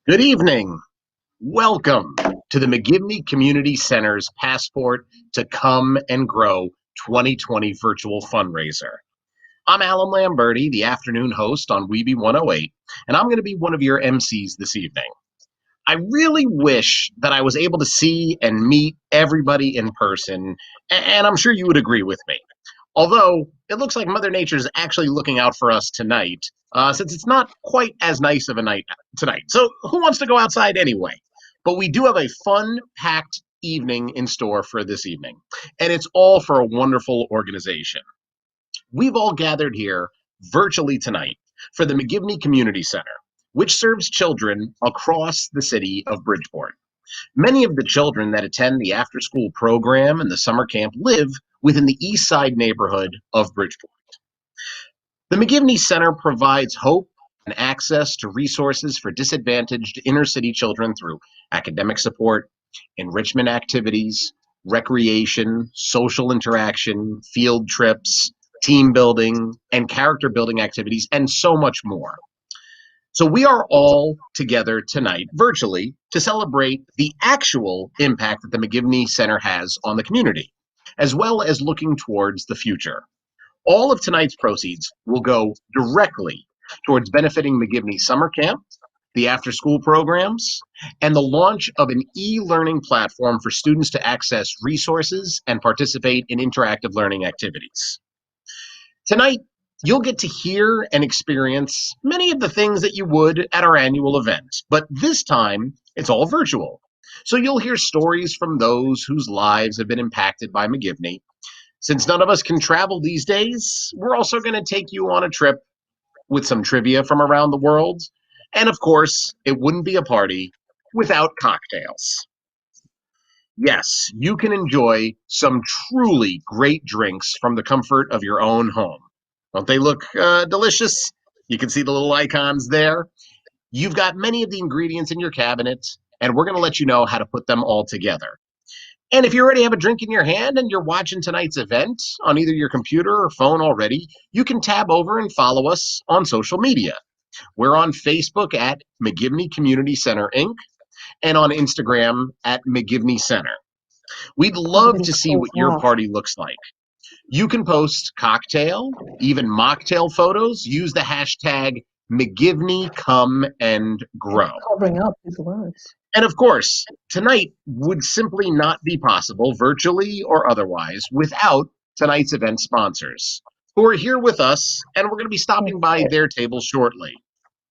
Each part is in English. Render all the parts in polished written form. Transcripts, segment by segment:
Good evening. Welcome to the McGivney Community Center's Passport to Come and Grow 2020 Virtual Fundraiser. I'm Alan Lamberti, the afternoon host on Weeby 108, and I'm going to be one of your MCs this evening. I really wish that I was able to see and meet everybody in person, and I'm sure you would agree with me. Although it looks like Mother Nature is actually looking out for us tonight, since it's not quite as nice of a night tonight. So who wants to go outside anyway? But we do have a fun, packed evening in store for this evening, and it's all for a wonderful organization. We've all gathered here virtually tonight for the McGivney Community Center, which serves children across the city of Bridgeport. Many of the children that attend the after school program and the summer camp live within the east side neighborhood of Bridgeport. The McGivney Center provides hope and access to resources for disadvantaged inner city children through academic support, enrichment activities, recreation, social interaction, field trips, team building, and character building activities, and so much more. So we are all together tonight virtually to celebrate the actual impact that the McGivney Center has on the community, as well as looking towards the future. All of tonight's proceeds will go directly towards benefiting McGivney Summer Camp, the after-school programs, and the launch of an e-learning platform for students to access resources and participate in interactive learning activities. Tonight, you'll get to hear and experience many of the things that you would at our annual event, but this time it's all virtual. So you'll hear stories from those whose lives have been impacted by McGivney. Since none of us can travel these days, we're also going to take you on a trip with some trivia from around the world. And of course, it wouldn't be a party without cocktails. Yes, you can enjoy some truly great drinks from the comfort of your own home. Don't they look delicious? You can see the little icons there. You've got many of the ingredients in your cabinet, and we're going to let you know how to put them all together. And if you already have a drink in your hand and you're watching tonight's event on either your computer or phone already, you can tab over and follow us on social media. We're on Facebook at McGivney Community Center Inc. and on Instagram at McGivney Center. We'd love to see what your party looks like. You can post cocktail, even mocktail photos. Use the hashtag McGivney Come and Grow. Covering up his words. And of course, tonight would simply not be possible, virtually or otherwise, without tonight's event sponsors, who are here with us, and we're going to be stopping by their table shortly.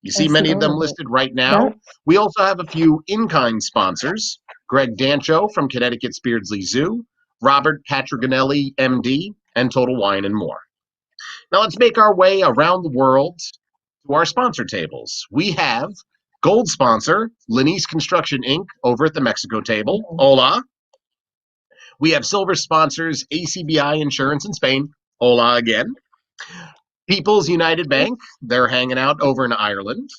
You see many of them listed right now. We also have a few in-kind sponsors: Greg Dancho from Connecticut's Beardsley Zoo, Robert Patriganelli, MD, and Total Wine and more. Now let's make our way around the world to our sponsor tables. We have gold sponsor, Linese Construction Inc. over at the Mexico table. Hola. We have silver sponsors, ACBI Insurance in Spain. Hola again. People's United Bank, they're hanging out over in Ireland.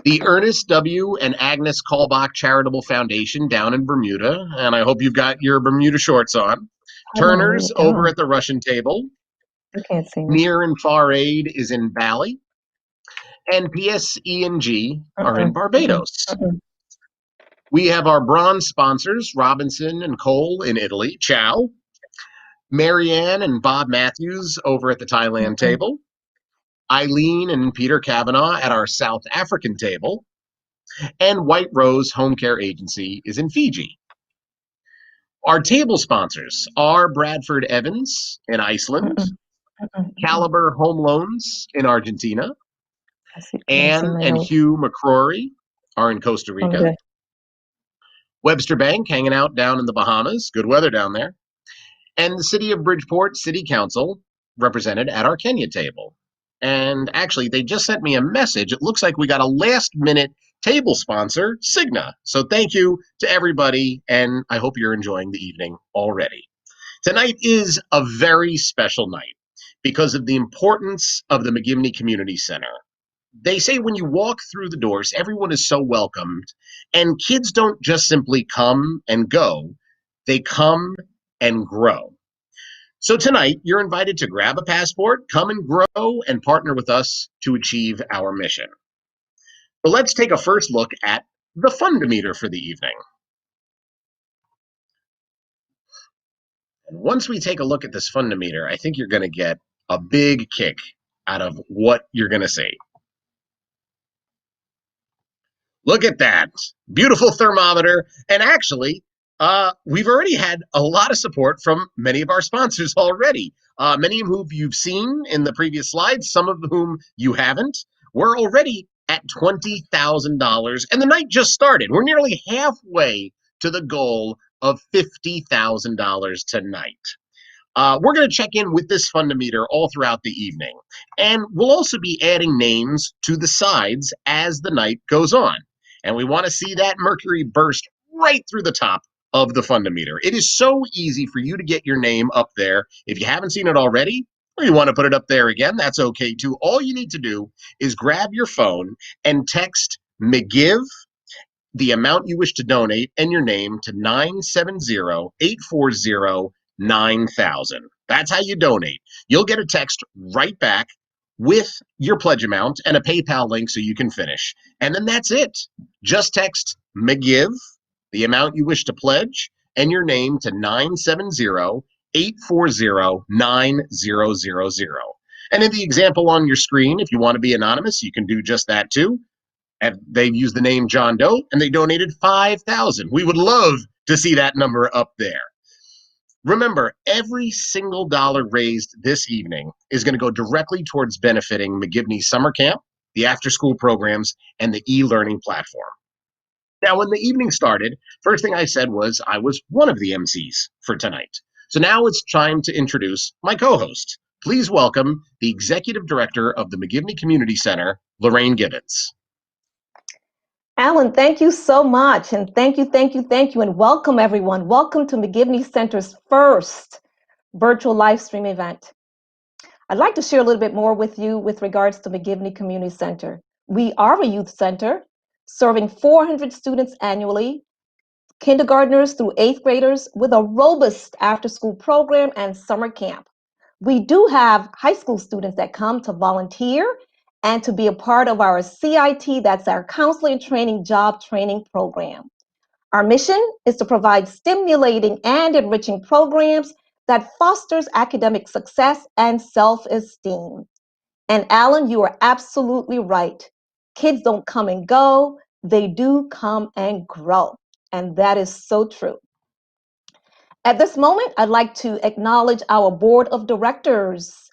The Ernest W. and Agnes Kalbach Charitable Foundation down in Bermuda, and I hope you've got your Bermuda shorts on. Turner's over at the Russian table. I can't see. Near and Far Aid is in Bali. And PSE&G are in Barbados. We have our bronze sponsors, Robinson and Cole in Italy. Ciao. Marianne and Bob Matthews over at the Thailand table. Eileen and Peter Kavanaugh at our South African table. And White Rose Home Care Agency is in Fiji. Our table sponsors are Bradford Evans in Iceland, Caliber Home Loans in Argentina, Anne and Hugh McCrory are in Costa Rica, Okay. Webster Bank hanging out down in the Bahamas, good weather down there, and the City of Bridgeport City Council represented at our Kenya table. And actually, they just sent me a message. It looks like we got a last-minute table sponsor, Cigna. So thank you to everybody, and I hope you're enjoying the evening already. Tonight is a very special night because of the importance of the McGivney Community Center. They say when you walk through the doors, everyone is so welcomed, and kids don't just simply come and go, they come and grow. So tonight, you're invited to grab a passport, come and grow, and partner with us to achieve our mission. But let's take a first look at the fundometer for the evening. And once we take a look at this fundometer, I think you're going to get a big kick out of what you're going to see. Look at that. Beautiful thermometer. And actually, we've already had a lot of support from many of our sponsors already. Many of whom you've seen in the previous slides, some of whom you haven't. We're already at $20,000, and the night just started. We're nearly halfway to the goal of $50,000 tonight. We're going to check in with this fundometer all throughout the evening, and we'll also be adding names to the sides as the night goes on. And we want to see that mercury burst right through the top of the fundometer. It is so easy for you to get your name up there. If you haven't seen it already, or you want to put it up there again, that's okay too. All you need to do is grab your phone and text McGive, the amount you wish to donate, and your name to 970-840-9000. That's how you donate. You'll get a text right back with your pledge amount and a PayPal link so you can finish. And then that's it. Just text McGive, the amount you wish to pledge, and your name to 970-840-9000. And in the example on your screen, if you want to be anonymous, you can do just that too. And they've used the name John Doe, and they donated $5,000. We would love to see that number up there. Remember, every single dollar raised this evening is going to go directly towards benefiting McGivney's summer camp, the after-school programs, and the e-learning platform. Now, when the evening started, first thing I said was I was one of the MCs for tonight. So now it's time to introduce my co-host. Please welcome the Executive Director of the McGivney Community Center, Lorraine Gibbons. Alan, thank you so much. And thank you. And welcome, everyone. Welcome to McGivney Center's first virtual live stream event. I'd like to share a little bit more with you with regards to McGivney Community Center. We are a youth center serving 400 students annually, kindergartners through 8th graders, with a robust after-school program and summer camp. We do have high school students that come to volunteer and to be a part of our CIT, that's our Counseling Training Job Training Program. Our mission is to provide stimulating and enriching programs that fosters academic success and self-esteem. And Alan, you are absolutely right. Kids don't come and go, they do come and grow. And that is so true. At this moment, I'd like to acknowledge our board of directors,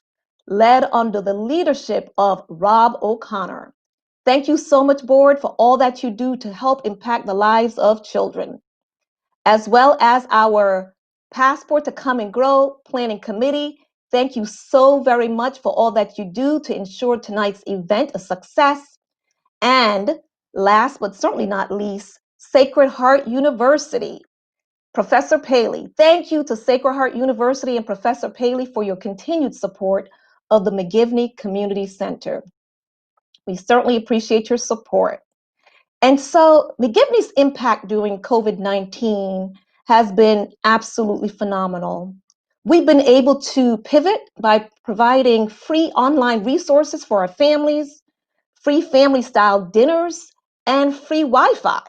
led under the leadership of Rob O'Connor. Thank you so much, board, for all that you do to help impact the lives of children, as well as our Passport to Come and Grow Planning Committee. Thank you so very much for all that you do to ensure tonight's event a success. And last but certainly not least, Sacred Heart University. Professor Paley, thank you to Sacred Heart University and Professor Paley for your continued support of the McGivney Community Center. We certainly appreciate your support. And so McGivney's impact during COVID-19 has been absolutely phenomenal. We've been able to pivot by providing free online resources for our families, free family-style dinners, and free Wi-Fi.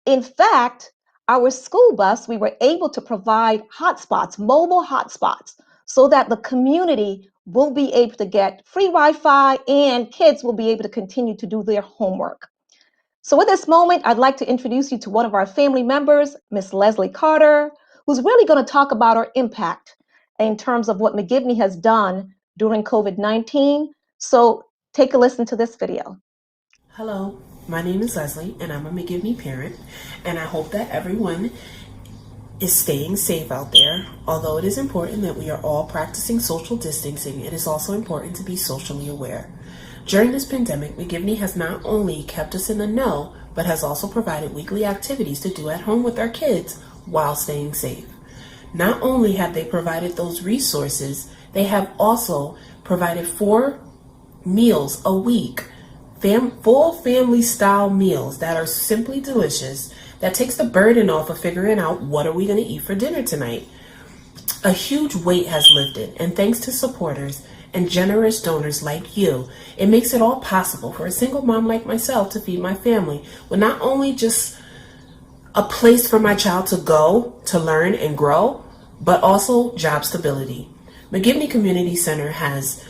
In fact, our school bus, we were able to provide hotspots, mobile hotspots, so that the community will be able to get free Wi-Fi and kids will be able to continue to do their homework. So at this moment, I'd like to introduce you to one of our family members, Miss Leslie Carter, who's really going to talk about our impact in terms of what McGivney has done during COVID-19. So take a listen to this video. Hello, my name is Leslie, and I'm a McGivney parent, and I hope that everyone is staying safe out there. Although it is important that we are all practicing social distancing, it is also important to be socially aware. During this pandemic, McGivney has not only kept us in the know, but has also provided weekly activities to do at home with our kids while staying safe. Not only have they provided those resources, they have also provided 4 meals a week, full family style meals that are simply delicious, that takes the burden off of figuring out what are we going to eat for dinner tonight. A huge weight has lifted, and thanks to supporters and generous donors like you, it makes it all possible for a single mom like myself to feed my family with not only just a place for my child to go to learn and grow, but also job stability. McGivney Community Center has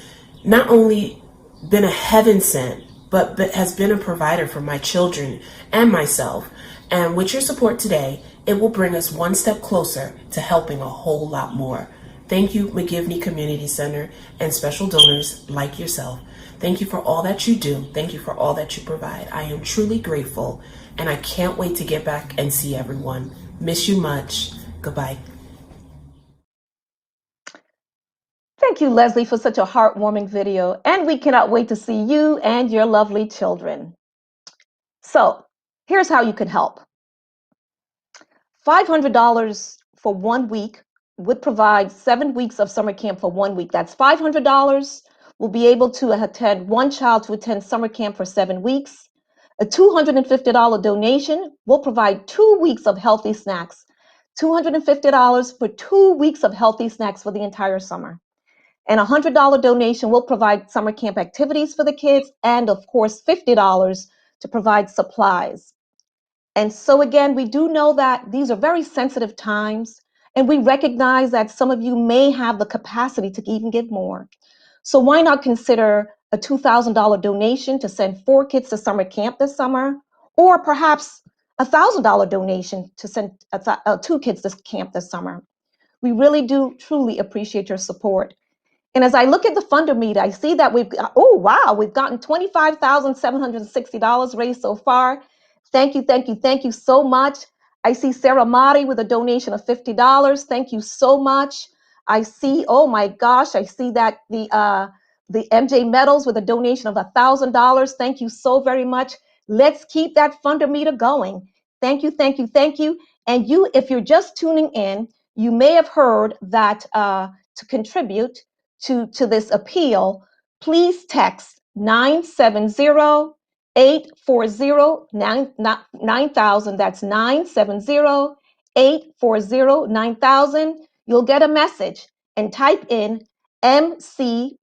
not only been a heaven sent, but has been a provider for my children and myself. And with your support today, it will bring us one step closer to helping a whole lot more. Thank you, McGivney Community Center and special donors like yourself. Thank you for all that you do. Thank you for all that you provide. I am truly grateful, and I can't wait to get back and see everyone. Miss you much. Goodbye. Thank you, Leslie, for such a heartwarming video, and we cannot wait to see you and your lovely children. So, here's how you can help. $500 for 1 week would provide 7 weeks of summer camp for 1 week. That's $500. We'll be able to attend one child to attend summer camp for 7 weeks. A $250 donation will provide 2 weeks of healthy snacks. $250 for 2 weeks of healthy snacks for the entire summer. And a $100 donation will provide summer camp activities for the kids, and of course, $50 to provide supplies. And so again, we do know that these are very sensitive times, and we recognize that some of you may have the capacity to even give more. So why not consider a $2,000 donation to send 4 kids to summer camp this summer, or perhaps a $1,000 donation to send 2 kids to camp this summer? We really do truly appreciate your support. And as I look at the Fundraiser, I see that we've gotten $25,760 raised so far. Thank you, thank you, thank you so much. I see Sarah Motti with a donation of $50. Thank you so much. I see, oh my gosh, I see that the MJ Metals with a donation of $1,000. Thank you so very much. Let's keep that Fundraiser going. Thank you, thank you, thank you. And you, if you're just tuning in, you may have heard that to contribute to this appeal, please text 970-840-9000. That's 970-840-9000. You'll get a message and type in MCGIVE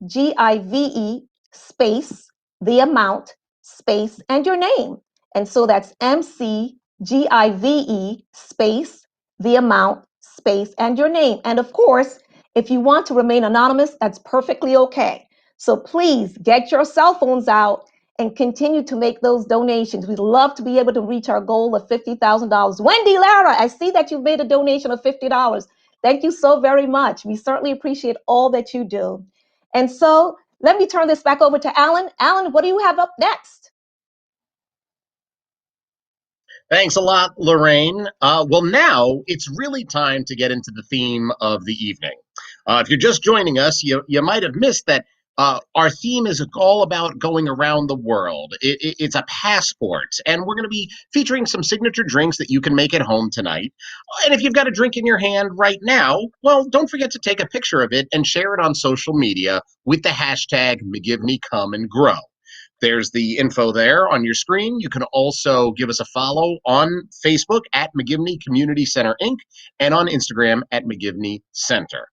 space, the amount, space, and your name. And so that's MCGIVE space, the amount, space, and your name. And of course, if you want to remain anonymous, that's perfectly okay. So please get your cell phones out and continue to make those donations. We'd love to be able to reach our goal of $50,000. Wendy Lara, I see that you've made a donation of $50. Thank you so very much. We certainly appreciate all that you do. And so let me turn this back over to Alan. Alan, what do you have up next? Thanks a lot, Lorraine. Well, now it's really time to get into the theme of the evening. If you're just joining us, you might have missed that our theme is all about going around the world. It's a passport, and we're going to be featuring some signature drinks that you can make at home tonight. And if you've got a drink in your hand right now, well, don't forget to take a picture of it and share it on social media with the hashtag McGivneyComeAndGrow. There's the info there on your screen. You can also give us a follow on Facebook at McGivney Community Center Inc. and on Instagram at McGivney Center.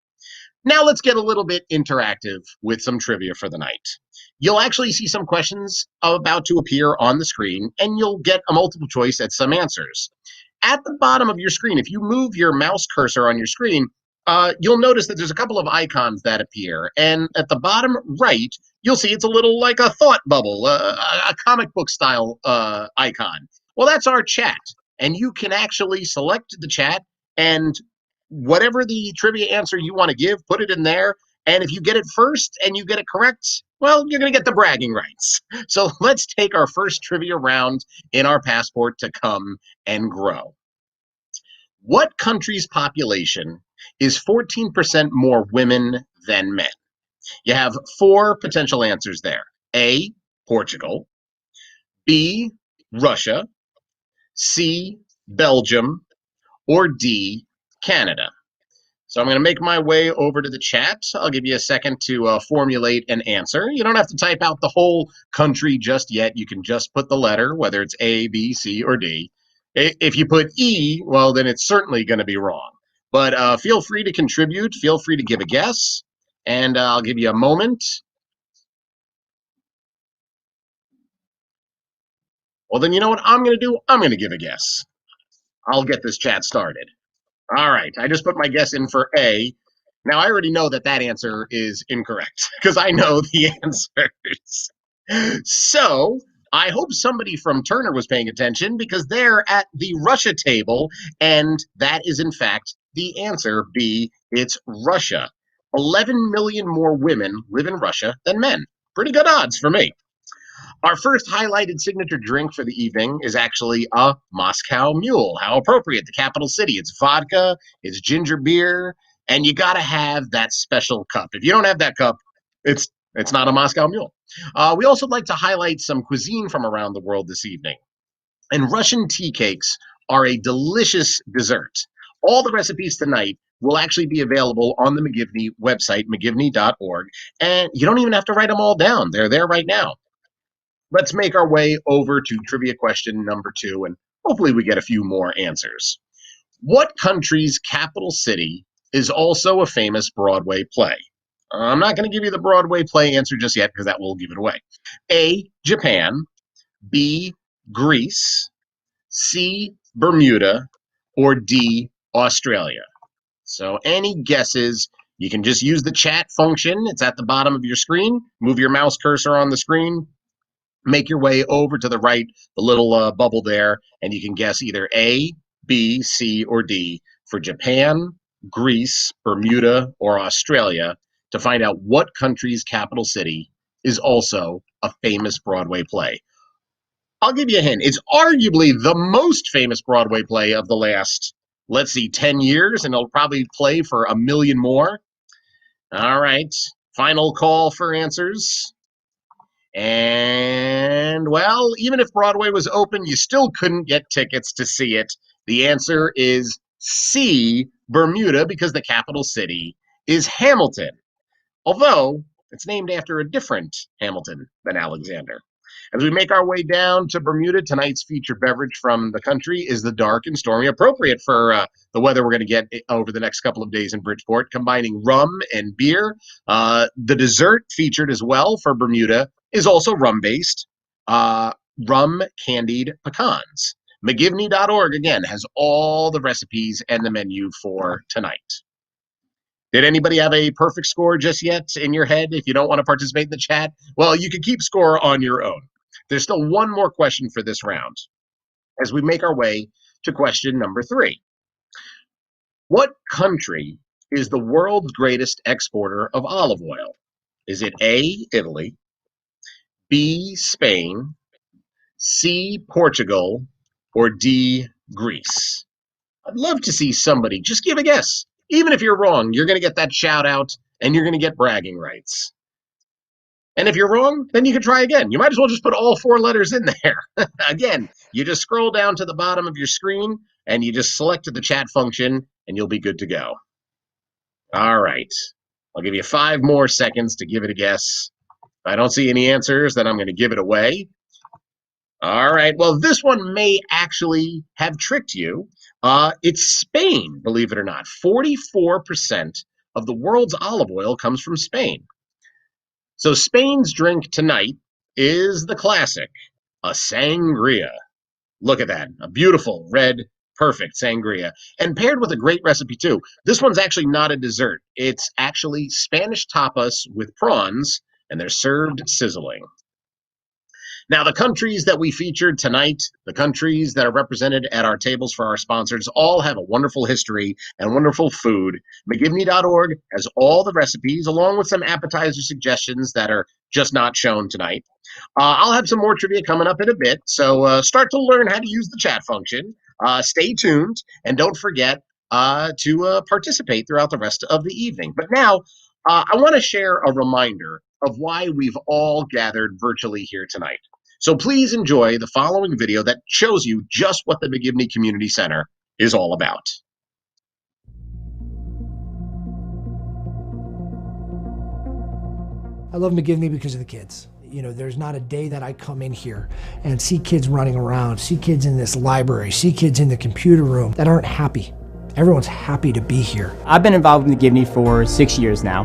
Now let's get a little bit interactive with some trivia for the night. You'll actually see some questions about to appear on the screen, and you'll get a multiple choice at some answers. At the bottom of your screen, if you move your mouse cursor on your screen, you'll notice that there's a couple of icons that appear. And at the bottom right, you'll see it's a little like a thought bubble, a comic book style icon. Well, that's our chat. And you can actually select the chat, and whatever the trivia answer you want to give, put it in there. And if you get it first and you get it correct, well, you're going to get the bragging rights. So let's take our first trivia round in our passport to come and grow. What country's population is 14% more women than men? You have 4 potential answers there. A, Portugal. B, Russia. C, Belgium. Or D, Canada. So I'm going to make my way over to the chat. I'll give you a second to formulate an answer. You don't have to type out the whole country just yet. You can just put the letter, whether it's A, B, C, or D. If you put E, well, then it's certainly going to be wrong. But feel free to contribute. Feel free to give a guess. And I'll give you a moment. Well, then you know what I'm going to do? I'm going to give a guess. I'll get this chat started. All right, I just put my guess in for A. Now, I already know that answer is incorrect because I know the answers. So, I hope somebody from Turner was paying attention because they're at the Russia table, and that is, in fact, the answer B. It's Russia. 11 million more women live in Russia than men. Pretty good odds for me. Our first highlighted signature drink for the evening is actually a Moscow Mule. How appropriate, the capital city. It's vodka, it's ginger beer, and you got to have that special cup. If you don't have that cup, it's not a Moscow Mule. We also like to highlight some cuisine from around the world this evening. And Russian tea cakes are a delicious dessert. All the recipes tonight will actually be available on the McGivney website, McGivney.org, and you don't even have to write them all down. They're there right now. Let's make our way over to trivia question number 2, and hopefully we get a few more answers. What country's capital city is also a famous Broadway play? I'm not going to give you the Broadway play answer just yet because that will give it away. A, Japan, B, Greece, C, Bermuda, or D, Australia. So any guesses, you can just use the chat function. It's at the bottom of your screen. Move your mouse cursor on the screen. Make your way over to the right, the little bubble there, and you can guess either A, B, C, or D for Japan, Greece, Bermuda, or Australia to find out what country's capital city is also a famous Broadway play. I'll give you a hint. It's arguably the most famous Broadway play of the last, 10 years, and it'll probably play for a million more. All right, final call for answers. And, well, even if Broadway was open, you still couldn't get tickets to see it. The answer is C, Bermuda, because the capital city is Hamilton, although it's named after a different Hamilton than Alexander. As we make our way down to Bermuda, tonight's featured beverage from the country is the dark and stormy, appropriate for the weather we're going to get over the next couple of days in Bridgeport, combining rum and beer. The dessert featured as well for Bermuda is also rum-based, rum candied pecans. McGivney.org, again, has all the recipes and the menu for tonight. Did anybody have a perfect score just yet in your head? If you don't want to participate in the chat, well, you can keep score on your own. There's still one more question for this round as we make our way to question number 3. What country is the world's greatest exporter of olive oil? Is it A, Italy, B, Spain, C, Portugal, or D, Greece? I'd love to see somebody just give a guess. Even if you're wrong, you're going to get that shout out and you're going to get bragging rights. And if you're wrong, then you can try again. You might as well just put all 4 letters in there. Again, you just scroll down to the bottom of your screen and you just select the chat function and you'll be good to go. All right. I'll give you 5 more seconds to give it a guess. If I don't see any answers, then I'm going to give it away. All right. Well, this one may actually have tricked you. It's Spain, believe it or not. 44% of the world's olive oil comes from Spain. So Spain's drink tonight is the classic, a sangria. Look at that, a beautiful, red, perfect sangria. And paired with a great recipe, too. This one's actually not a dessert. It's actually Spanish tapas with prawns, and they're served sizzling. Now, the countries that we featured tonight, the countries that are represented at our tables for our sponsors, all have a wonderful history and wonderful food. McGivney.org has all the recipes, along with some appetizer suggestions that are just not shown tonight. I'll have some more trivia coming up in a bit, so start to learn how to use the chat function. Stay tuned, and don't forget to participate throughout the rest of the evening. But now, I want to share a reminder of why we've all gathered virtually here tonight. So please enjoy the following video that shows you just what the McGivney Community Center is all about. I love McGivney because of the kids. You know, there's not a day that I come in here and see kids running around, see kids in this library, see kids in the computer room that aren't happy. Everyone's happy to be here. I've been involved with McGivney for 6 years now.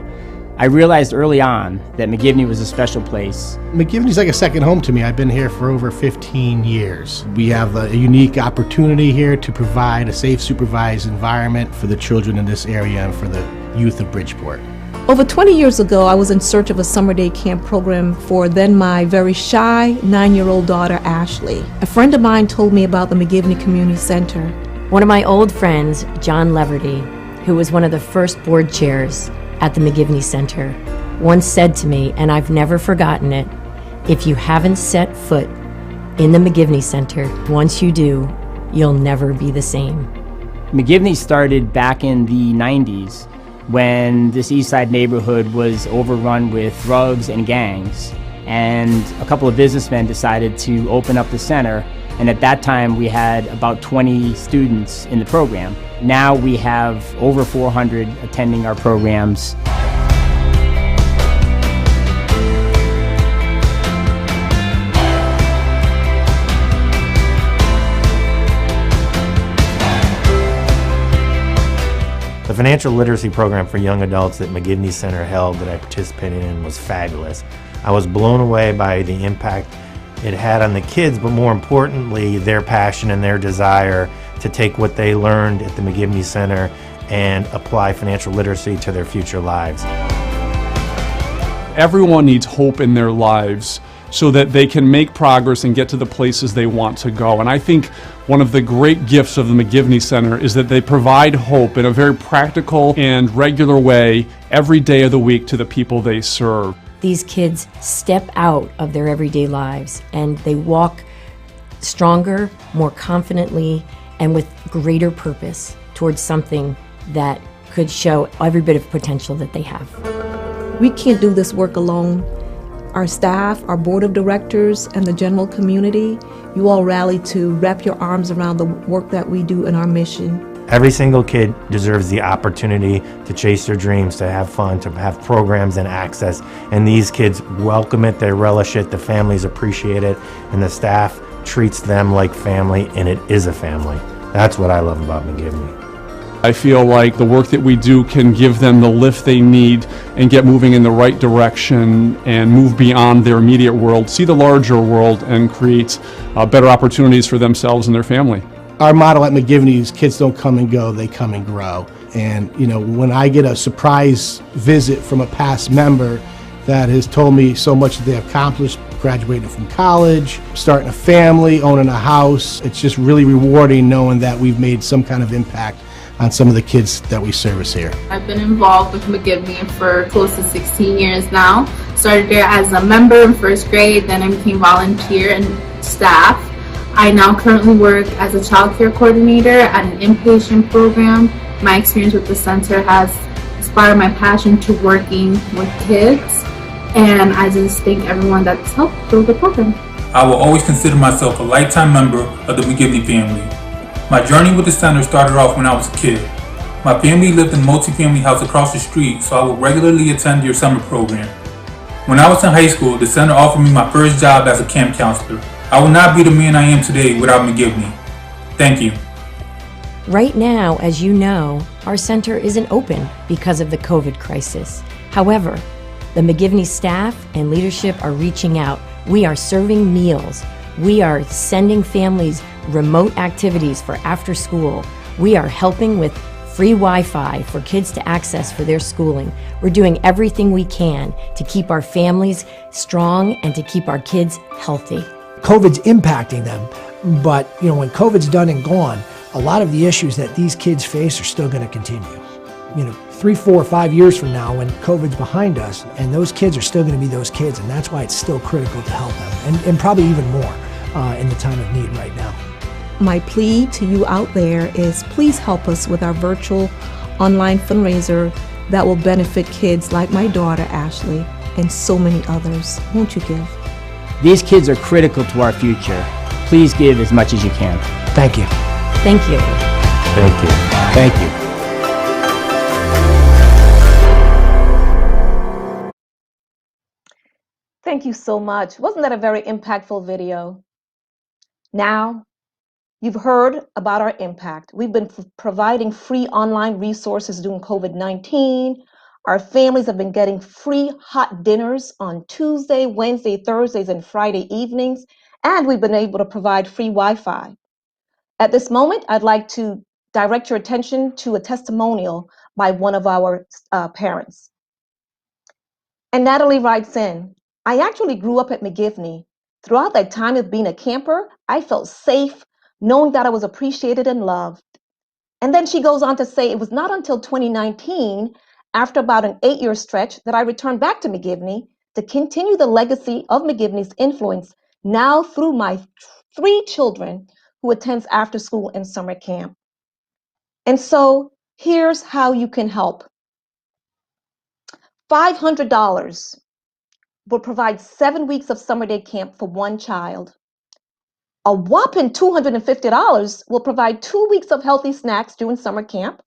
I realized early on that McGivney was a special place. McGivney's like a second home to me. I've been here for over 15 years. We have a unique opportunity here to provide a safe, supervised environment for the children in this area and for the youth of Bridgeport. Over 20 years ago, I was in search of a summer day camp program for then my very shy 9-year-old daughter, Ashley. A friend of mine told me about the McGivney Community Center. One of my old friends, John Leverty, who was one of the first board chairs at the McGivney Center, once said to me, and I've never forgotten it, if you haven't set foot in the McGivney Center, once you do, you'll never be the same. McGivney started back in the 90s when this East Side neighborhood was overrun with drugs and gangs, and a couple of businessmen decided to open up the center, and at that time we had about 20 students in the program. Now we have over 400 attending our programs. The financial literacy program for young adults that McGivney Center held that I participated in was fabulous. I was blown away by the impact it had on the kids, but more importantly, their passion and their desire to take what they learned at the McGivney Center and apply financial literacy to their future lives. Everyone needs hope in their lives so that they can make progress and get to the places they want to go. And I think one of the great gifts of the McGivney Center is that they provide hope in a very practical and regular way every day of the week to the people they serve. These kids step out of their everyday lives and they walk stronger, more confidently, and with greater purpose towards something that could show every bit of potential that they have. We can't do this work alone. Our staff, our board of directors, and the general community, you all rally to wrap your arms around the work that we do in our mission. Every single kid deserves the opportunity to chase their dreams, to have fun, to have programs and access. And these kids welcome it, they relish it, the families appreciate it, and the staff treats them like family, and it is a family. That's what I love about McGivney. I feel like the work that we do can give them the lift they need and get moving in the right direction and move beyond their immediate world, see the larger world, and create better opportunities for themselves and their family. Our motto at McGivney's, kids don't come and go, they come and grow. And you know, when I get a surprise visit from a past member that has told me so much that they accomplished, graduating from college, starting a family, owning a house, it's just really rewarding knowing that we've made some kind of impact on some of the kids that we service here. I've been involved with McGivney for close to 16 years now. Started there as a member in first grade, then I became volunteer and staff. I now currently work as a child care coordinator at an inpatient program. My experience with the center has inspired my passion to working with kids, and I just thank everyone that's helped build the program. I will always consider myself a lifetime member of the McGivney family. My journey with the center started off when I was a kid. My family lived in a multi-family house across the street, so I would regularly attend your summer program. When I was in high school, the center offered me my first job as a camp counselor. I would not be the man I am today without McGivney. Thank you. Right now, as you know, our center isn't open because of the COVID crisis. However, the McGivney staff and leadership are reaching out. We are serving meals. We are sending families remote activities for after school. We are helping with free Wi-Fi for kids to access for their schooling. We're doing everything we can to keep our families strong and to keep our kids healthy. COVID's impacting them, but you know, when COVID's done and gone, a lot of the issues that these kids face are still going to continue. You know, 3, 4, 5 years from now when COVID's behind us, and those kids are still going to be those kids, and that's why it's still critical to help them, and probably even more in the time of need right now. My plea to you out there is please help us with our virtual online fundraiser that will benefit kids like my daughter Ashley and so many others. Won't you give? These kids are critical to our future. Please give as much as you can. Thank you. Thank you. Thank you. Thank you. Thank you so much. Wasn't that a very impactful video? Now, you've heard about our impact. We've been providing free online resources during COVID-19. Our families have been getting free hot dinners on Tuesday, Wednesday, Thursdays, and Friday evenings, and we've been able to provide free Wi-Fi. At this moment, I'd like to direct your attention to a testimonial by one of our parents. And Natalie writes in, I actually grew up at McGivney. Throughout that time of being a camper, I felt safe, knowing that I was appreciated and loved. And then she goes on to say, it was not until 2019, after about an 8-year stretch, that I returned back to McGivney to continue the legacy of McGivney's influence, now through my 3 children who attends after school and summer camp. And so here's how you can help. $500 will provide 7 weeks of summer day camp for 1 child. A whopping $250 will provide 2 weeks of healthy snacks during summer camp.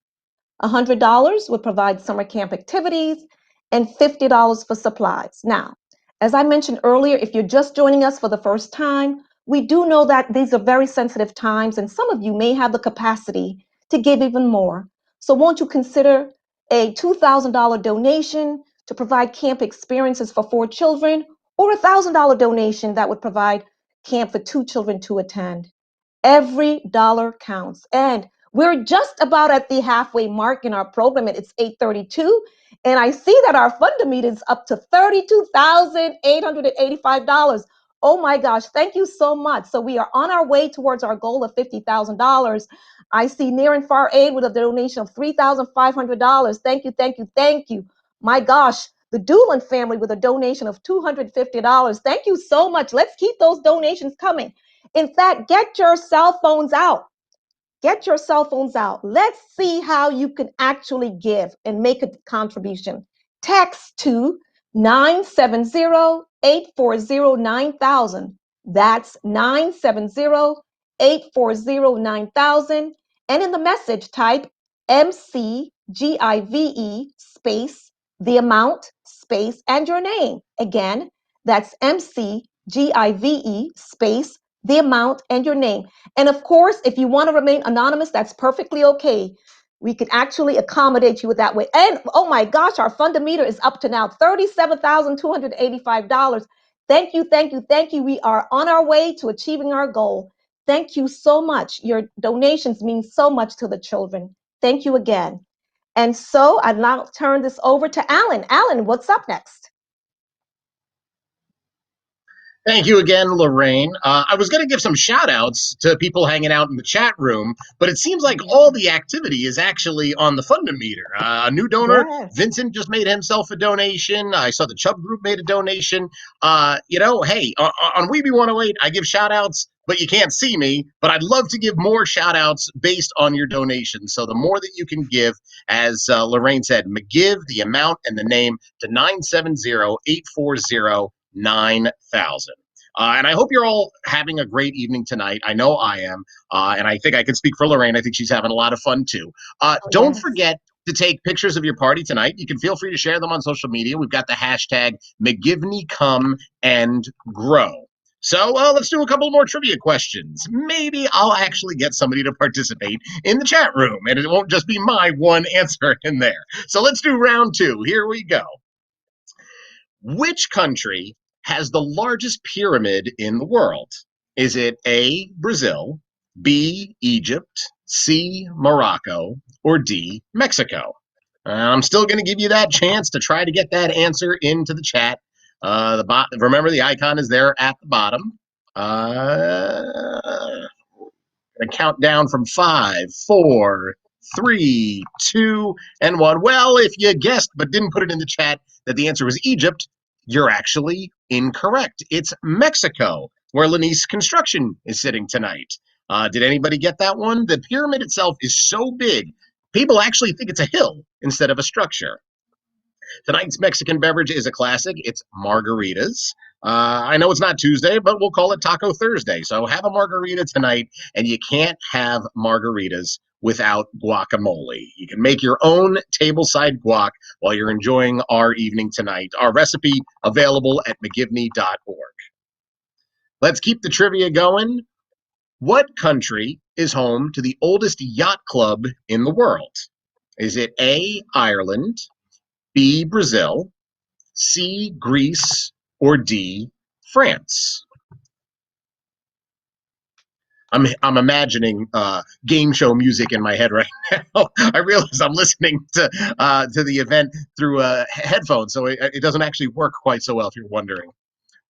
$100 will provide summer camp activities, and $50 for supplies. Now, as I mentioned earlier, if you're just joining us for the first time, we do know that these are very sensitive times, and some of you may have the capacity to give even more. So won't you consider a $2,000 donation to provide camp experiences for 4 children, or a $1,000 donation that would provide camp for 2 children to attend? Every dollar counts. And we're just about at the halfway mark in our program, and it's 8:32. And I see that our Fundameter is up to $32,885. Oh my gosh, thank you so much. So we are on our way towards our goal of $50,000. I see Near and Far Aid with a donation of $3,500. Thank you, thank you, thank you. My gosh, the Doolin family with a donation of $250. Thank you so much. Let's keep those donations coming. In fact, get your cell phones out. Get your cell phones out. Let's see how you can actually give and make a contribution. Text to 970-840-9000. That's 970-840-9000. And in the message, type MCGIVE space, the amount, space, and your name. Again, that's MCGIVE space, the amount, and your name. And of course, if you want to remain anonymous, that's perfectly okay. We can actually accommodate you that way. And oh my gosh, our Fundameter is up to now $37,285. Thank you, thank you, thank you. We are on our way to achieving our goal. Thank you so much. Your donations mean so much to the children. Thank you again. And so I'd now turn this over to Alan. Alan, what's up next? Thank you again, Lorraine. I was going to give some shout outs to people hanging out in the chat room, but it seems like all the activity is actually on the Fundameter. A new donor, Yes. Vincent, just made himself a donation. I saw the Chubb group made a donation. Hey, on Weeby 108, I give shout outs, but you can't see me. But I'd love to give more shout outs based on your donations. So the more that you can give, as Lorraine said, McGive, the amount, and the name to 970-840-9000. And I hope you're all having a great evening tonight. I know I am. And I think I can speak for Lorraine. I think she's having a lot of fun too. Don't forget to take pictures of your party tonight. You can feel free to share them on social media. We've got the hashtag McGivney Come and Grow. So let's do a couple more trivia questions. Maybe I'll actually get somebody to participate in the chat room, and it won't just be my one answer in there. So let's do round 2. Here we go. Which country has the largest pyramid in the world? Is it A, Brazil, B, Egypt, C, Morocco, or D, Mexico? I'm still going to give you that chance to try to get that answer into the chat. Remember, the icon is there at the bottom. Gonna count down from 5, 4, 3, 2, and 1. Well, if you guessed but didn't put it in the chat that the answer was Egypt, you're actually incorrect. It's Mexico, where Lanice Construction is sitting tonight. Did anybody get that one? The pyramid itself is so big, people actually think it's a hill instead of a structure. Tonight's Mexican beverage is a classic. It's margaritas. I know it's not Tuesday, but we'll call it Taco Thursday. So have a margarita tonight, and you can't have margaritas without guacamole. You can make your own tableside guac while you're enjoying our evening tonight. Our recipe available at McGivney.org. Let's keep the trivia going. What country is home to the oldest yacht club in the world? Is it A, Ireland, B, Brazil, C, Greece, or D, France? I'm imagining game show music in my head right now. I realize I'm listening to the event through headphones, so it doesn't actually work quite so well if you're wondering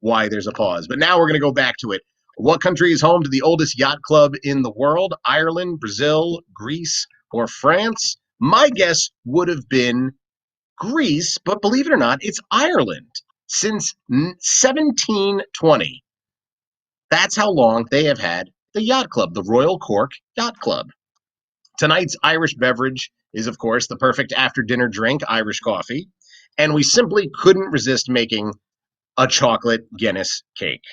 why there's a pause. But now we're going to go back to it. What country is home to the oldest yacht club in the world? Ireland, Brazil, Greece, or France? My guess would have been Greece, but believe it or not, it's Ireland. Since 1720, that's how long they have had the yacht club, the Royal Cork Yacht Club. Tonight's Irish beverage is, of course, the perfect after-dinner drink, Irish coffee, and we simply couldn't resist making a chocolate Guinness cake.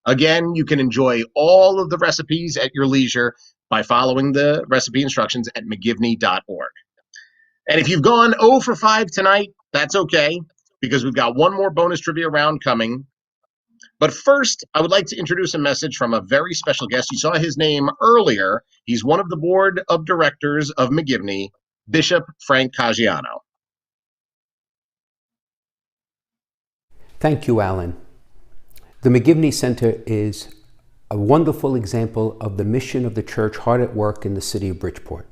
Again, you can enjoy all of the recipes at your leisure by following the recipe instructions at McGivney.org. And if you've gone 0 for 5 tonight, that's okay, because we've got one more bonus trivia round coming. But first, I would like to introduce a message from a very special guest. You saw his name earlier. He's one of the board of directors of McGivney, Bishop Frank Caggiano. Thank you, Alan. The McGivney Center is a wonderful example of the mission of the church hard at work in the city of Bridgeport.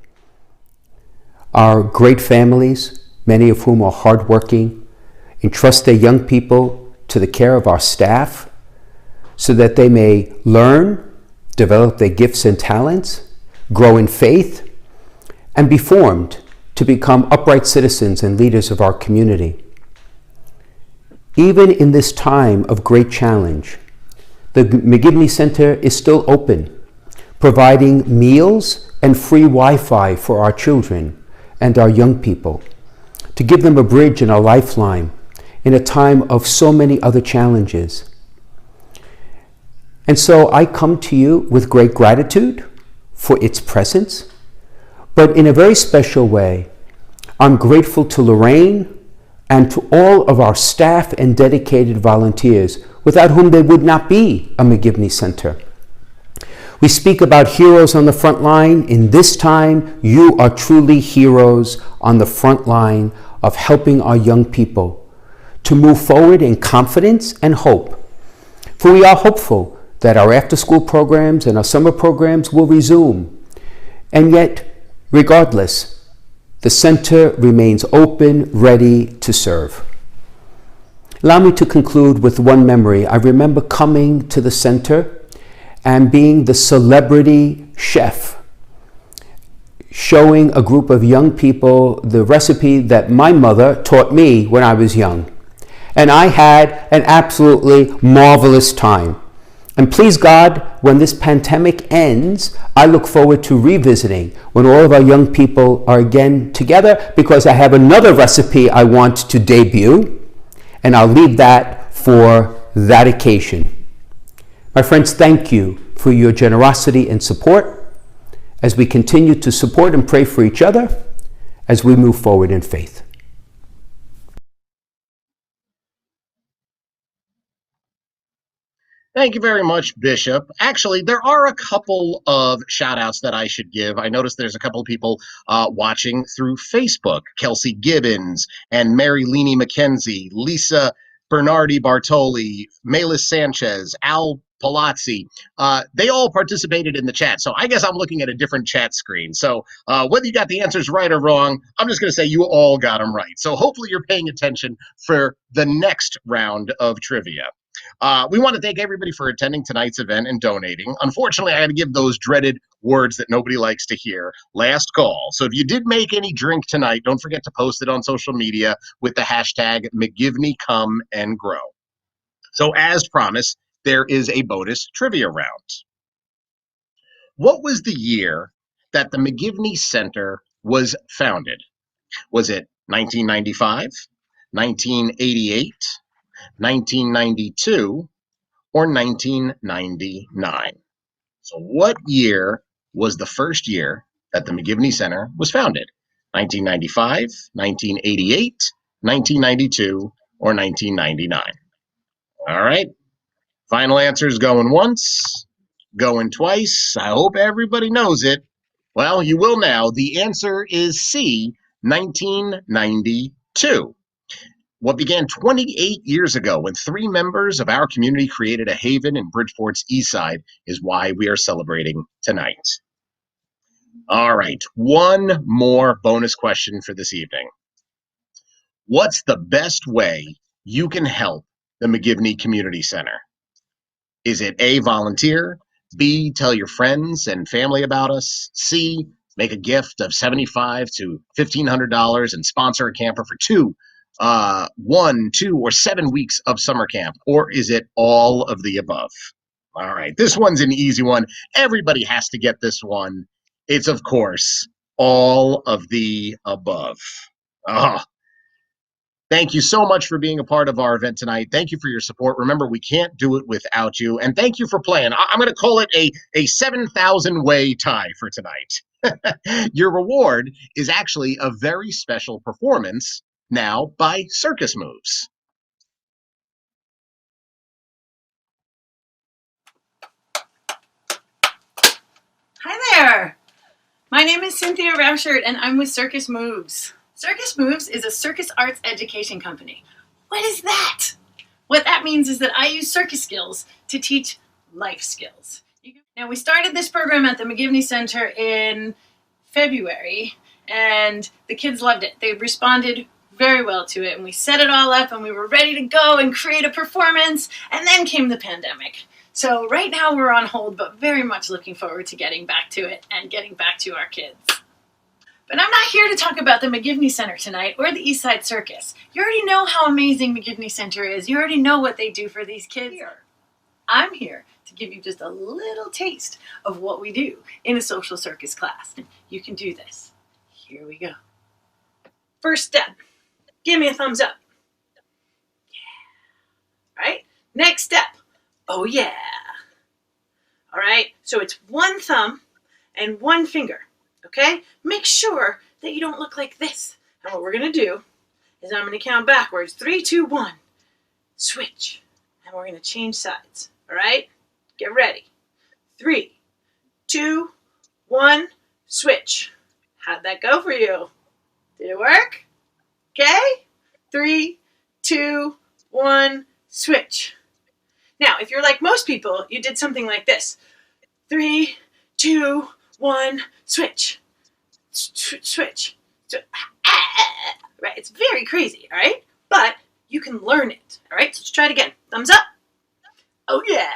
Our great families, many of whom are hardworking, entrust their young people to the care of our staff so that they may learn, develop their gifts and talents, grow in faith, and be formed to become upright citizens and leaders of our community. Even in this time of great challenge, the McGivney Center is still open, providing meals and free Wi-Fi for our children and our young people, to give them a bridge and a lifeline in a time of so many other challenges. And so I come to you with great gratitude for its presence, but in a very special way, I'm grateful to Lorraine and to all of our staff and dedicated volunteers, without whom there would not be a McGivney Center. We speak about heroes on the front line. In this time, you are truly heroes on the front line of helping our young people to move forward in confidence and hope. For we are hopeful that our after-school programs and our summer programs will resume. And yet, regardless, the center remains open, ready to serve. Allow me to conclude with one memory. I remember coming to the center and being the celebrity chef, showing a group of young people the recipe that my mother taught me when I was young. And I had an absolutely marvelous time. And please God, when this pandemic ends, I look forward to revisiting when all of our young people are again together, because I have another recipe I want to debut, and I'll leave that for that occasion. My friends, thank you for your generosity and support as we continue to support and pray for each other as we move forward in faith. Thank you very much, Bishop. Actually, there are a couple of shout outs that I should give. I noticed there's a couple of people watching through Facebook. Kelsey Gibbons and Mary Leaney McKenzie, Lisa Bernardi Bartoli, Melis Sanchez, Al Palazzi. They all participated in the chat. So I guess I'm looking at a different chat screen. So whether you got the answers right or wrong, I'm just going to say you all got them right. So hopefully you're paying attention for the next round of trivia. We want to thank everybody for attending tonight's event and donating. Unfortunately, I had to give those dreaded words that nobody likes to hear. Last call. So if you did make any drink tonight, don't forget to post it on social media with the hashtag McGivneyComeAndGrow. So as promised, there is a bonus trivia round. What was the year that the McGivney Center was founded? Was it 1995, 1988, 1992, or 1999? So what year was the first year that the McGivney Center was founded? 1995, 1988, 1992, or 1999? All right. Final answers going once, going twice. I hope everybody knows it. Well, you will now. The answer is C, 1992. What began 28 years ago when 3 members of our community created a haven in Bridgeport's east side is why we are celebrating tonight. All right, one more bonus question for this evening. What's the best way you can help the McGivney Community Center? Is it A, volunteer, B, tell your friends and family about us, C, make a gift of $75 to $1,500 and sponsor a camper for 1, 2, or 7 weeks of summer camp? Or is it all of the above? All right, this one's an easy one. Everybody has to get this one. It's, of course, all of the above. Oh, thank you so much for being a part of our event tonight. Thank you for your support. Remember, we can't do it without you. And thank you for playing. I'm going to call it a 7,000 way tie for tonight. Your reward is actually a very special performance now by Circus Moves. Hi there! My name is Cynthia Ramshert and I'm with Circus Moves. Circus Moves is a circus arts education company. What is that? What that means is that I use circus skills to teach life skills. Now, we started this program at the McGivney Center in February and the kids loved it. They responded very well to it and we set it all up and we were ready to go and create a performance, and then came the pandemic. So right now we're on hold, but very much looking forward to getting back to it and getting back to our kids. But I'm not here to talk about the McGivney Center tonight or the East Side Circus. You already know how amazing McGivney Center is. You already know what they do for these kids. I'm here to give you just a little taste of what we do in a social circus class. You can do this. Here we go. First step, give me a thumbs up. Yeah. All right, next step. Oh yeah. All right, so it's one thumb and one finger, okay? Make sure that you don't look like this. And what we're gonna do is I'm gonna count backwards. 3, 2, 1, switch. And we're gonna change sides, all right? Get ready. 3, 2, 1, switch. How'd that go for you? Did it work? Okay? 3, 2, 1, switch. Now, if you're like most people, you did something like this. 3, 2, 1, switch. Switch. Right? It's very crazy, all right? But you can learn it, all right? So let's try it again. Thumbs up. Oh, yeah.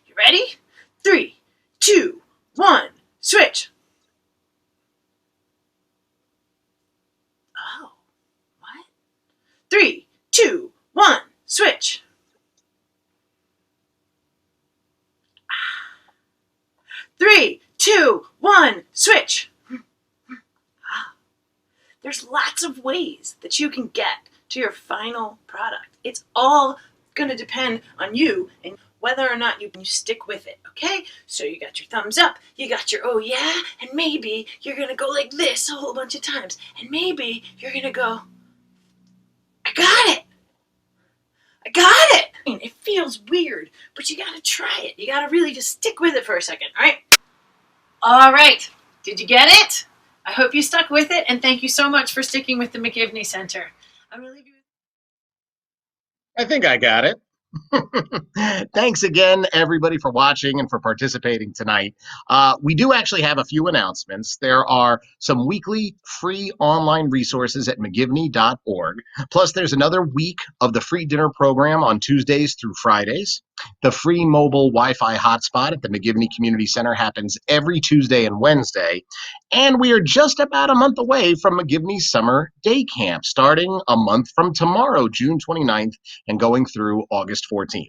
You ready? 3, 2, 1, switch. Oh, what? 3, 2, 1, switch. 3, 2, 1, switch. There's lots of ways that you can get to your final product. It's all going to depend on you and whether or not you stick with it, okay? So you got your thumbs up, you got your oh yeah, and maybe you're going to go like this a whole bunch of times. And maybe you're going to go, I got it. I got it. I mean, it feels weird, but you got to try it. You got to really just stick with it for a second, all right? All right. Did you get it? I hope you stuck with it, and thank you so much for sticking with the McGivney Center. I'm going to leave you with... I think I got it. Thanks again, everybody, for watching and for participating tonight. We do actually have a few announcements. There are some weekly free online resources at McGivney.org. Plus, there's another week of the free dinner program on Tuesdays through Fridays. The free mobile Wi-Fi hotspot at the McGivney Community Center happens every Tuesday and Wednesday. And we are just about a month away from McGivney's Summer Day Camp, starting a month from tomorrow, June 29th, and going through August 14th.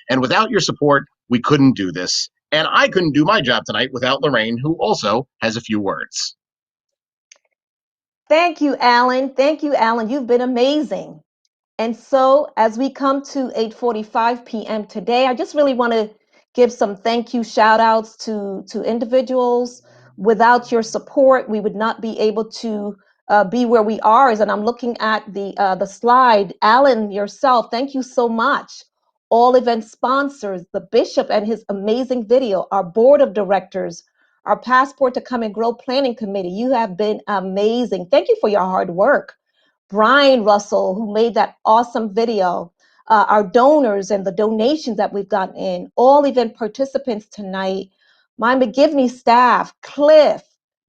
And without your support, we couldn't do this. And I couldn't do my job tonight without Lorraine, who also has a few words. Thank you, Alan. Thank you, Alan. You've been amazing. And so as we come to 8:45 p.m. today, I just really want to give some thank you shout outs to individuals. Without your support, we would not be able to be where we are. And I'm looking at the slide. Alan, yourself, thank you so much. All event sponsors, the bishop and his amazing video, our board of directors, our Passport to Come and Grow Planning Committee. You have been amazing. Thank you for your hard work. Brian Russell, who made that awesome video, our donors and the donations that we've gotten in, all event participants tonight, my McGivney staff, Cliff,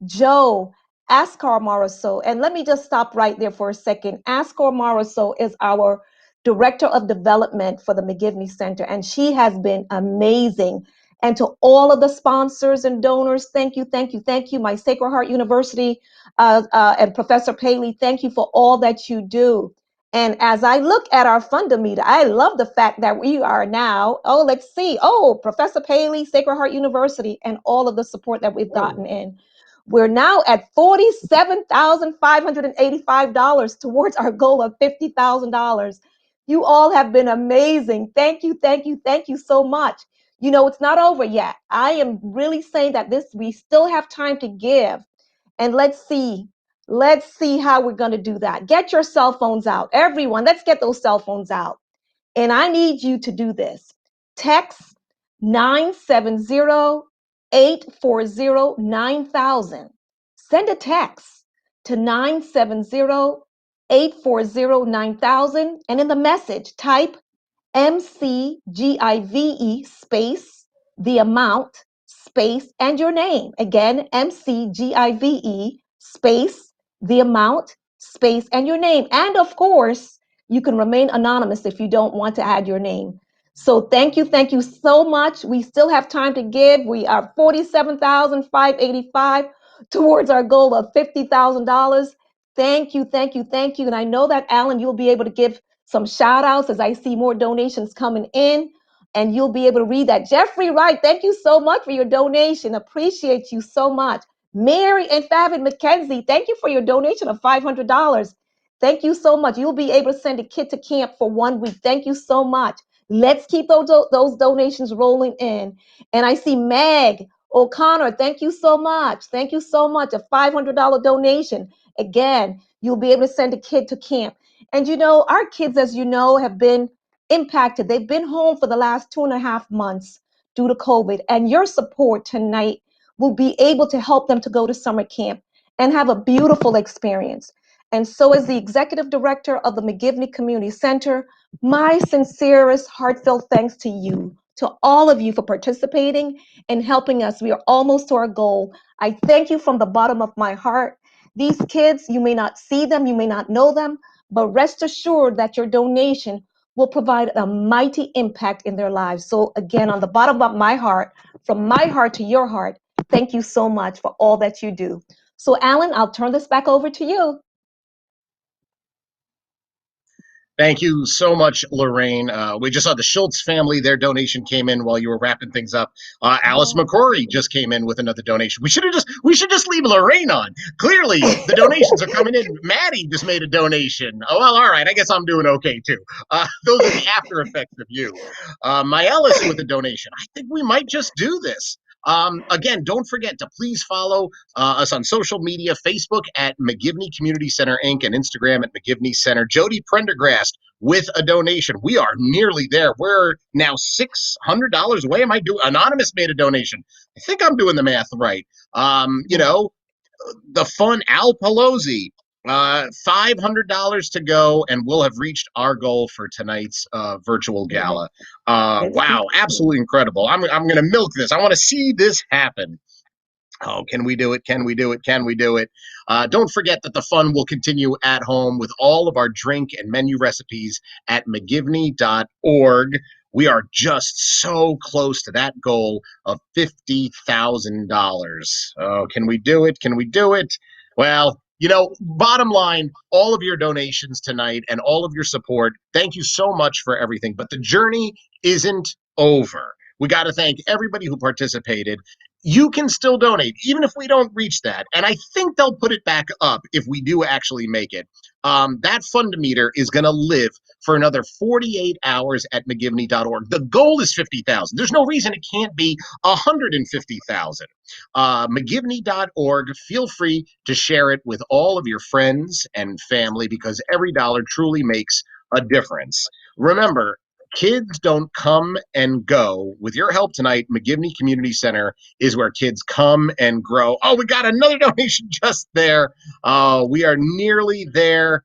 Joe, Askar Maraso. And let me just stop right there for a second. Askar Maraso is our Director of Development for the McGivney Center, and she has been amazing. And to all of the sponsors and donors, thank you, thank you, thank you. My Sacred Heart University and Professor Paley, thank you for all that you do. And as I look at our fundometer, I love the fact that we are now, let's see, Professor Paley, Sacred Heart University, and all of the support that we've gotten in. We're now at $47,585 towards our goal of $50,000. You all have been amazing. Thank you, thank you, thank you so much. You know, it's not over yet. I am really saying that we still have time to give. And let's see how we're going to do that. Get your cell phones out. Everyone, let's get those cell phones out. And I need you to do this. Text 970-840-9000. Send a text to 970-840-9000. And in the message, type MCGIVE space, the amount, space, and your name. Again, MCGIVE space, the amount, space, and your name. And of course, you can remain anonymous if you don't want to add your name. So thank you so much. We still have time to give. We are $47,585 towards our goal of $50,000. Thank you. And I know that, Alan, you'll be able to give some shout outs as I see more donations coming in, and you'll be able to read that. Jeffrey Wright, thank you so much for your donation. Appreciate you so much. Mary and Fabian McKenzie, thank you for your donation of $500. Thank you so much. You'll be able to send a kid to camp for 1 week. Thank you so much. Let's keep those donations rolling in. And I see Meg O'Connor, thank you so much. Thank you so much. A $500 donation. Again, you'll be able to send a kid to camp. And you know, our kids, as you know, have been impacted. They've been home for the last 2.5 months due to COVID. And your support tonight will be able to help them to go to summer camp and have a beautiful experience. And so, as the executive director of the McGivney Community Center, my sincerest, heartfelt thanks to you, to all of you for participating and helping us. We are almost to our goal. I thank you from the bottom of my heart. These kids, you may not see them, you may not know them, but rest assured that your donation will provide a mighty impact in their lives. So again, on the bottom of my heart, from my heart to your heart, thank you so much for all that you do. So Alan, I'll turn this back over to you. Thank you so much, Lorraine. We just saw the Schultz family. Their donation came in while you were wrapping things up. Alice McCrory just came in with another donation. We should just leave Lorraine on. Clearly, the donations are coming in. Maddie just made a donation. Oh, well, all right. I guess I'm doing okay, too. Those are the after effects of you. My Ellis with a donation. I think we might just do this. Again, don't forget to please follow us on social media, Facebook at McGivney Community Center Inc. and Instagram at McGivney Center. Jody Prendergrast with a donation. We are nearly there. We're now $600 away. Anonymous made a donation. I think I'm doing the math right. The fun Al Pelosi, $500 to go, and we'll have reached our goal for tonight's virtual gala. Wow, absolutely incredible. I'm going to milk this. I want to see this happen. Oh, can we do it? Can we do it? Can we do it? Don't forget that the fun will continue at home with all of our drink and menu recipes at McGivney.org. We are just so close to that goal of $50,000. Oh, can we do it? Can we do it? Well, bottom line, all of your donations tonight and all of your support, thank you so much for everything. But the journey isn't over. We got to thank everybody who participated. You can still donate, even if we don't reach that. And I think they'll put it back up if we do actually make it. That fundometer is going to live for another 48 hours at McGivney.org. The goal is 50,000. There's no reason it can't be 150,000. McGivney.org. Feel free to share it with all of your friends and family because every dollar truly makes a difference. Remember, kids don't come and go. With your help tonight, McGivney Community Center is where kids come and grow. Oh, we got another donation just there. We are nearly there.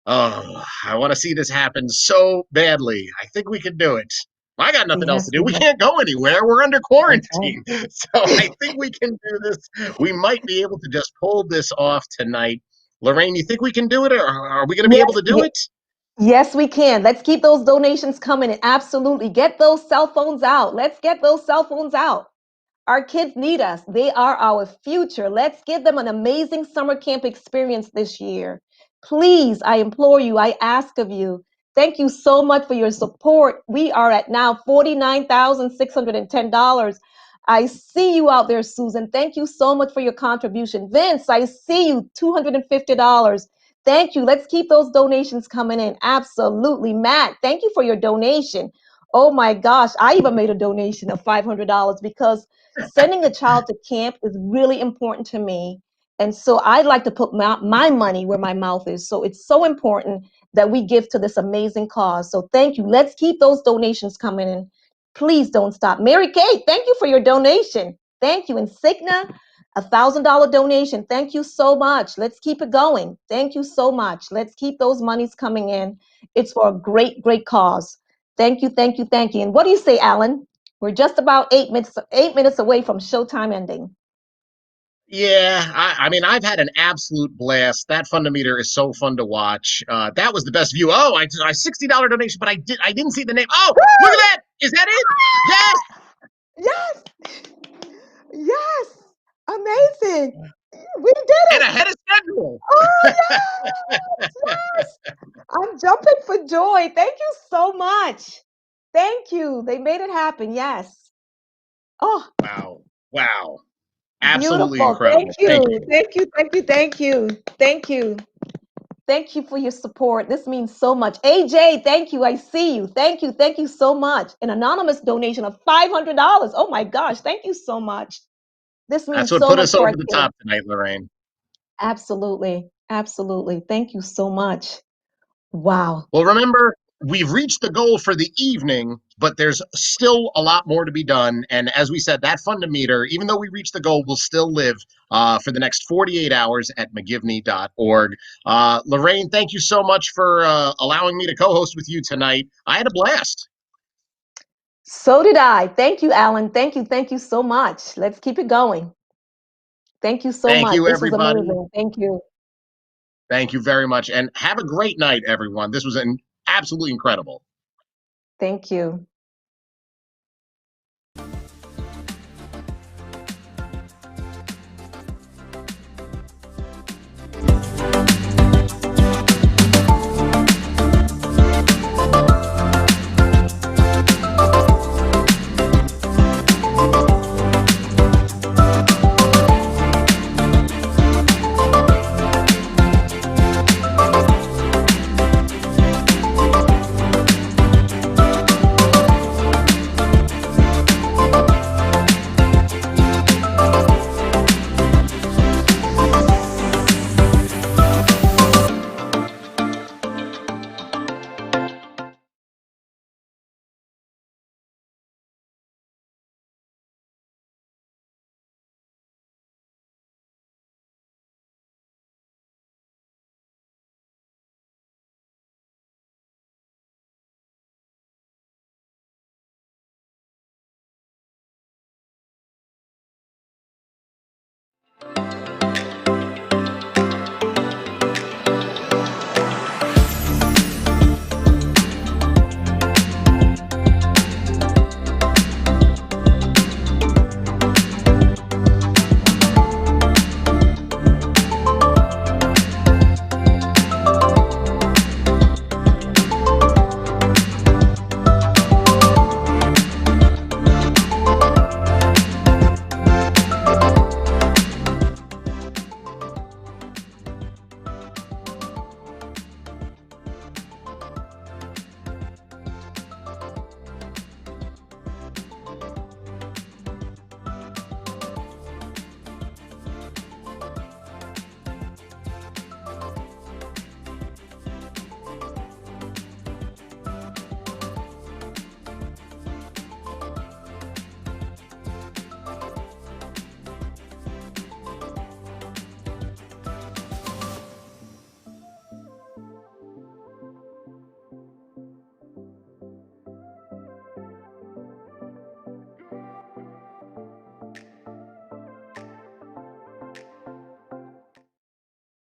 Oh, I want to see this happen so badly. I think we can do it. I got nothing else to Yes, do. We can't go anywhere. We're under that's right. quarantine. So I think we can do this. We might be able to just pull this off tonight. Lorraine, you think we can do it, or are we going to be able Yes, to do it? yes, we can. Let's keep those donations coming in. Absolutely. Get those cell phones out. Let's get those cell phones out. Our kids need us. They are our future. Let's give them an amazing summer camp experience this year. Please, I implore you, I ask of you. Thank you so much for your support. We are at now $49,610. I see you out there, Susan. Thank you so much for your contribution. Vince, I see you, $250. Thank you. Let's keep those donations coming in. Absolutely. Matt, thank you for your donation. Oh my gosh, I even made a donation of $500 because sending a child to camp is really important to me. And so I'd like to put my money where my mouth is. So it's so important that we give to this amazing cause. So thank you. Let's keep those donations coming in. Please don't stop. Mary Kate, thank you for your donation. Thank you. And Signa, $1,000 donation. Thank you so much. Let's keep it going. Thank you so much. Let's keep those monies coming in. It's for a great, great cause. Thank you, thank you, thank you. And what do you say, Alan? We're just about 8 minutes away from showtime ending. Yeah, I mean, I've had an absolute blast. That Fundameter is so fun to watch. That was the best view. Oh, I $60 donation, but I didn't see the name. Oh, look at that! Is that it? Yes! Yes, yes, amazing. We did And it. ahead of schedule. Oh, yes, yes. I'm jumping for joy. Thank you so much. Thank you. They made it happen. Yes. Oh, Wow. Wow. Absolutely beautiful. Thank incredible. Thank you. you. Thank you. Thank you. Thank you. Thank you. Thank you for your support. This means so much. AJ, thank you. I see you. Thank you. Thank you so much. An anonymous donation of $500. Oh my gosh. Thank you so much. This That's means what so put much us to our over the kids. top tonight, Lorraine. Absolutely. Absolutely. Thank you so much. Wow. Well, remember, we've reached the goal for the evening, but there's still a lot more to be done. And as we said, that Fundameter, even though we reached the goal, will still live for the next 48 hours at McGivney.org. Lorraine, thank you so much for allowing me to co-host with you tonight. I had a blast. So did I. Thank you, Alan. Thank you. Thank you so much. Let's keep it going. Thank you so Thank much. you, This was everybody. amazing. Thank you. Thank you very much. And have a great night, everyone. This was absolutely incredible. Thank you.